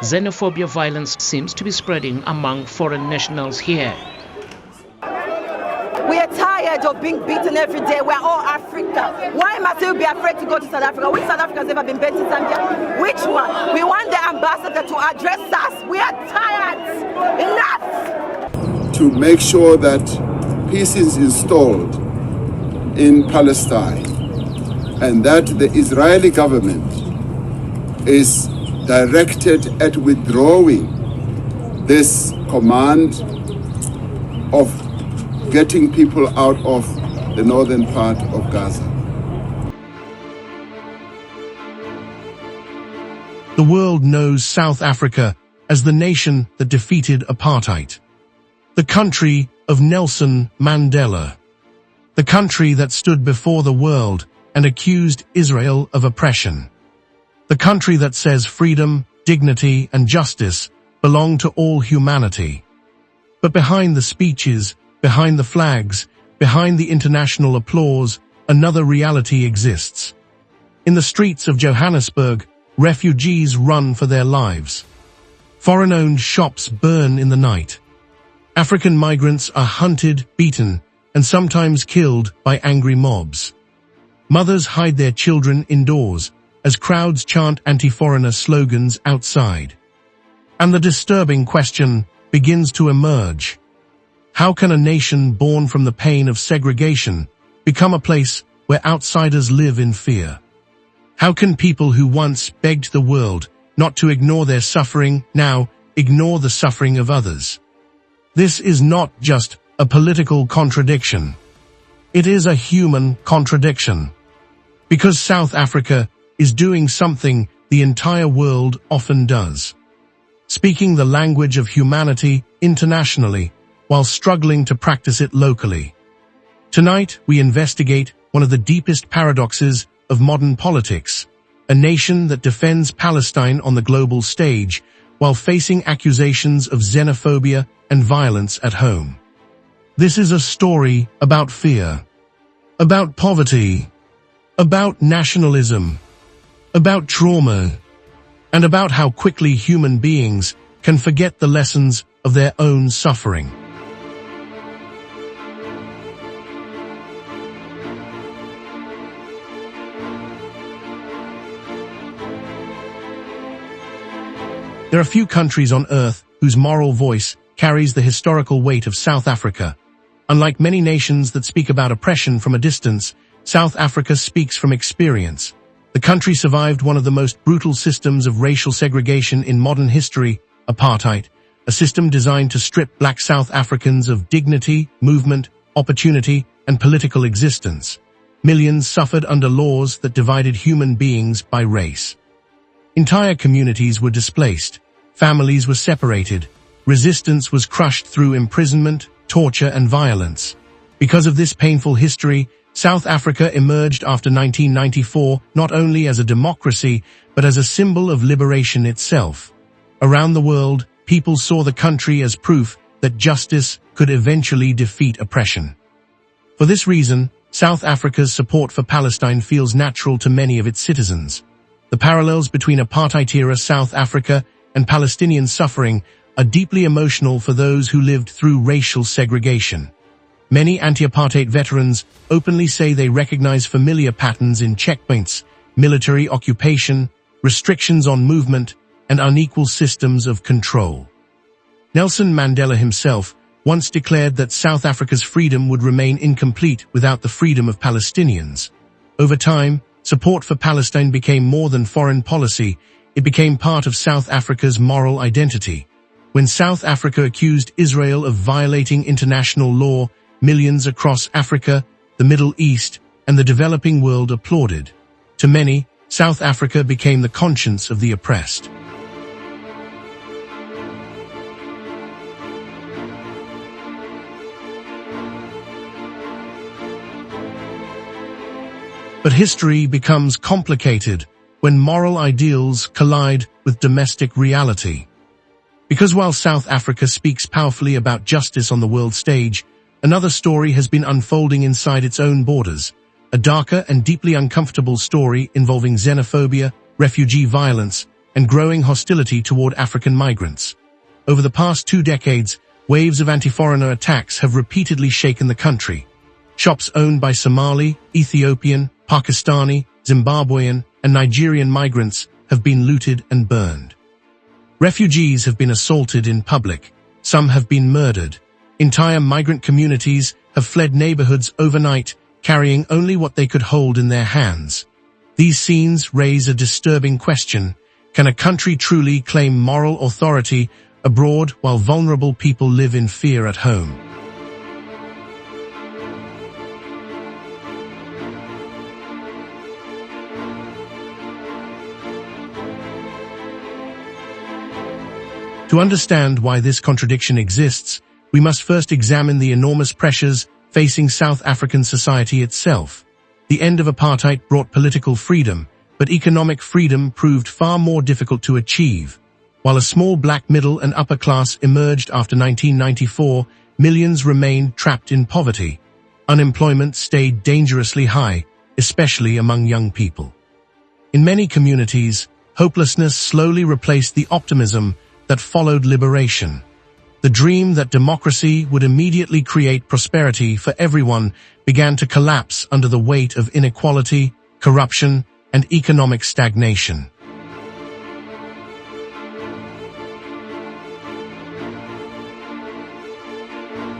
xenophobia violence seems to be spreading among foreign nationals here. We are tired of being beaten every day. We're all Africa. Why must we be afraid to go to South Africa? Which South Africa has ever been beaten in Zambia? Which one? We want the ambassador to address us. We are tired. Enough! To make sure that peace is installed in Palestine and that the Israeli government is directed at withdrawing this command of getting people out of the northern part of Gaza. The world knows South Africa as the nation that defeated apartheid, the country of Nelson Mandela, the country that stood before the world and accused Israel of oppression, the country that says freedom, dignity, and justice belong to all humanity. But behind the speeches, behind the flags, behind the international applause, another reality exists. In the streets of Johannesburg, refugees run for their lives. Foreign-owned shops burn in the night. African migrants are hunted, beaten, and sometimes killed by angry mobs. Mothers hide their children indoors as crowds chant anti-foreigner slogans outside. And the disturbing question begins to emerge. How can a nation born from the pain of segregation become a place where outsiders live in fear? How can people who once begged the world not to ignore their suffering now ignore the suffering of others? This is not just a political contradiction. It is a human contradiction. Because South Africa is doing something the entire world often does. Speaking the language of humanity internationally, while struggling to practice it locally. Tonight, we investigate one of the deepest paradoxes of modern politics, a nation that defends Palestine on the global stage while facing accusations of xenophobia and violence at home. This is a story about fear, about poverty, about nationalism, about trauma, and about how quickly human beings can forget the lessons of their own suffering. There are few countries on earth whose moral voice carries the historical weight of South Africa. Unlike many nations that speak about oppression from a distance, South Africa speaks from experience. The country survived one of the most brutal systems of racial segregation in modern history, apartheid, a system designed to strip black South Africans of dignity, movement, opportunity, and political existence. Millions suffered under laws that divided human beings by race. Entire communities were displaced, families were separated, resistance was crushed through imprisonment, torture, and violence. Because of this painful history, South Africa emerged after 1994 not only as a democracy, but as a symbol of liberation itself. Around the world, people saw the country as proof that justice could eventually defeat oppression. For this reason, South Africa's support for Palestine feels natural to many of its citizens. The parallels between apartheid-era South Africa and Palestinian suffering are deeply emotional for those who lived through racial segregation. Many anti-apartheid veterans openly say they recognize familiar patterns in checkpoints, military occupation, restrictions on movement, and unequal systems of control. Nelson Mandela himself once declared that South Africa's freedom would remain incomplete without the freedom of Palestinians. Over time, support for Palestine became more than foreign policy, it became part of South Africa's moral identity. When South Africa accused Israel of violating international law, millions across Africa, the Middle East, and the developing world applauded. To many, South Africa became the conscience of the oppressed. But history becomes complicated when moral ideals collide with domestic reality. Because while South Africa speaks powerfully about justice on the world stage, another story has been unfolding inside its own borders, a darker and deeply uncomfortable story involving xenophobia, refugee violence, and growing hostility toward African migrants. Over the past 2 decades, waves of anti-foreigner attacks have repeatedly shaken the country. Shops owned by Somali, Ethiopian, Pakistani, Zimbabwean, and Nigerian migrants have been looted and burned. Refugees have been assaulted in public. Some have been murdered. Entire migrant communities have fled neighborhoods overnight, carrying only what they could hold in their hands. These scenes raise a disturbing question. Can a country truly claim moral authority abroad while vulnerable people live in fear at home? To understand why this contradiction exists, we must first examine the enormous pressures facing South African society itself. The end of apartheid brought political freedom, but economic freedom proved far more difficult to achieve. While a small black middle and upper class emerged after 1994, millions remained trapped in poverty. Unemployment stayed dangerously high, especially among young people. In many communities, hopelessness slowly replaced the optimism that followed liberation. The dream that democracy would immediately create prosperity for everyone began to collapse under the weight of inequality, corruption, and economic stagnation.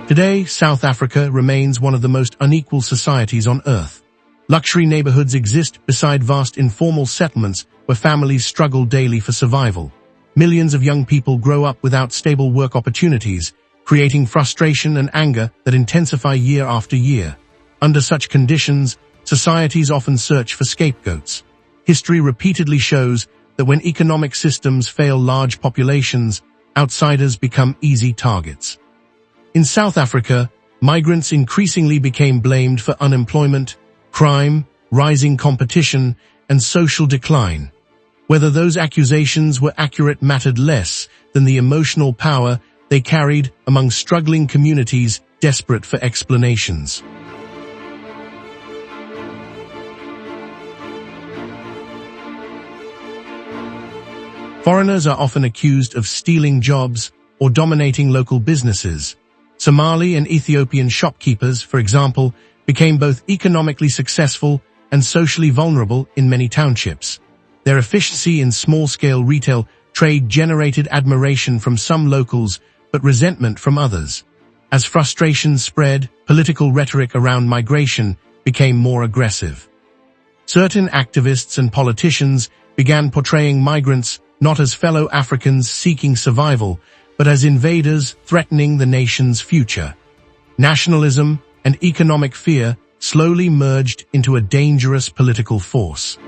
Today, South Africa remains one of the most unequal societies on earth. Luxury neighborhoods exist beside vast informal settlements where families struggle daily for survival. Millions of young people grow up without stable work opportunities, creating frustration and anger that intensify year after year. Under such conditions, societies often search for scapegoats. History repeatedly shows that when economic systems fail large populations, outsiders become easy targets. In South Africa, migrants increasingly became blamed for unemployment, crime, rising competition, and social decline. Whether those accusations were accurate mattered less than the emotional power they carried among struggling communities desperate for explanations. Foreigners are often accused of stealing jobs or dominating local businesses. Somali and Ethiopian shopkeepers, for example, became both economically successful and socially vulnerable in many townships. Their efficiency in small-scale retail trade generated admiration from some locals, but resentment from others. As frustrations spread, political rhetoric around migration became more aggressive. Certain activists and politicians began portraying migrants not as fellow Africans seeking survival, but as invaders threatening the nation's future. Nationalism and economic fear slowly merged into a dangerous political force.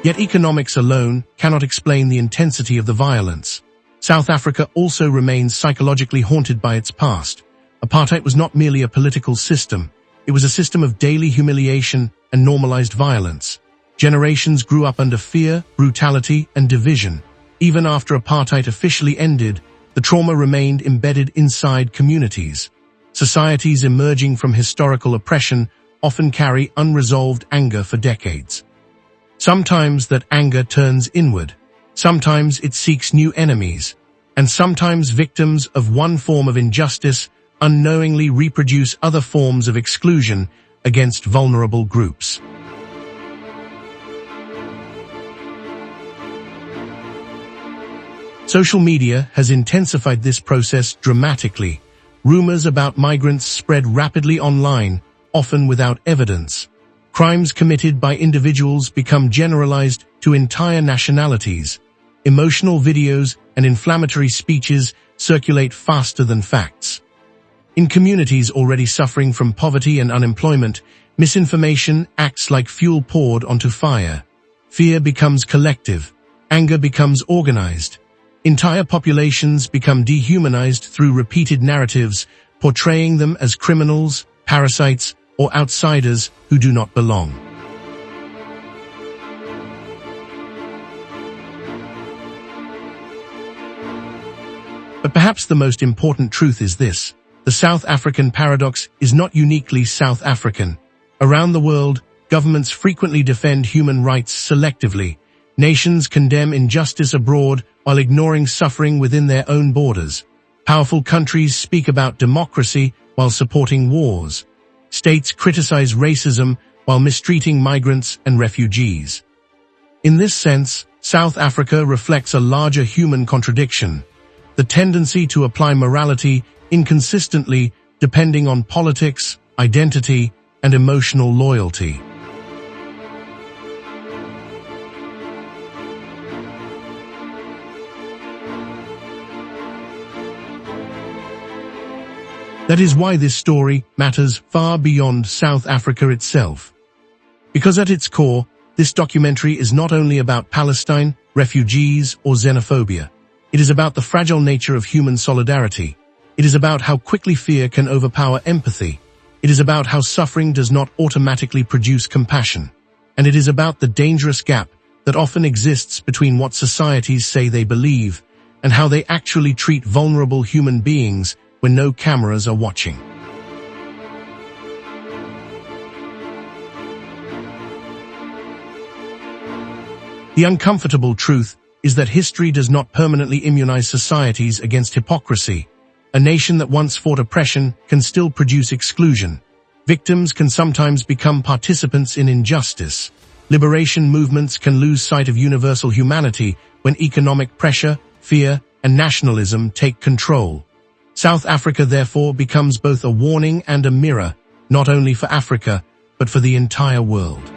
Yet economics alone cannot explain the intensity of the violence. South Africa also remains psychologically haunted by its past. Apartheid was not merely a political system, it was a system of daily humiliation and normalized violence. Generations grew up under fear, brutality, and division. Even after apartheid officially ended, the trauma remained embedded inside communities. Societies emerging from historical oppression often carry unresolved anger for decades. Sometimes that anger turns inward, sometimes it seeks new enemies, and sometimes victims of one form of injustice unknowingly reproduce other forms of exclusion against vulnerable groups. Social media has intensified this process dramatically. Rumors about migrants spread rapidly online, often without evidence. Crimes committed by individuals become generalized to entire nationalities. Emotional videos and inflammatory speeches circulate faster than facts. In communities already suffering from poverty and unemployment, misinformation acts like fuel poured onto fire. Fear becomes collective. Anger becomes organized. Entire populations become dehumanized through repeated narratives, portraying them as criminals, parasites, or outsiders who do not belong. But But perhaps the most important truth is this: the South African paradox is not uniquely South African. Around the world, governments frequently defend human rights selectively. Nations condemn injustice abroad while ignoring suffering within their own borders. Powerful countries speak about democracy while supporting wars. States criticize racism while mistreating migrants and refugees. In this sense, South Africa reflects a larger human contradiction: the tendency to apply morality inconsistently depending on politics, identity, and emotional loyalty. That is why this story matters far beyond South Africa itself. Because at its core, this documentary is not only about Palestine, refugees, or xenophobia. It is about the fragile nature of human solidarity. It is about how quickly fear can overpower empathy. It is about how suffering does not automatically produce compassion. And it is about the dangerous gap that often exists between what societies say they believe and how they actually treat vulnerable human beings when no cameras are watching. The uncomfortable truth is that history does not permanently immunize societies against hypocrisy. A nation that once fought oppression can still produce exclusion. Victims can sometimes become participants in injustice. Liberation movements can lose sight of universal humanity when economic pressure, fear, and nationalism take control. South Africa, therefore, becomes both a warning and a mirror, not only for Africa, but for the entire world.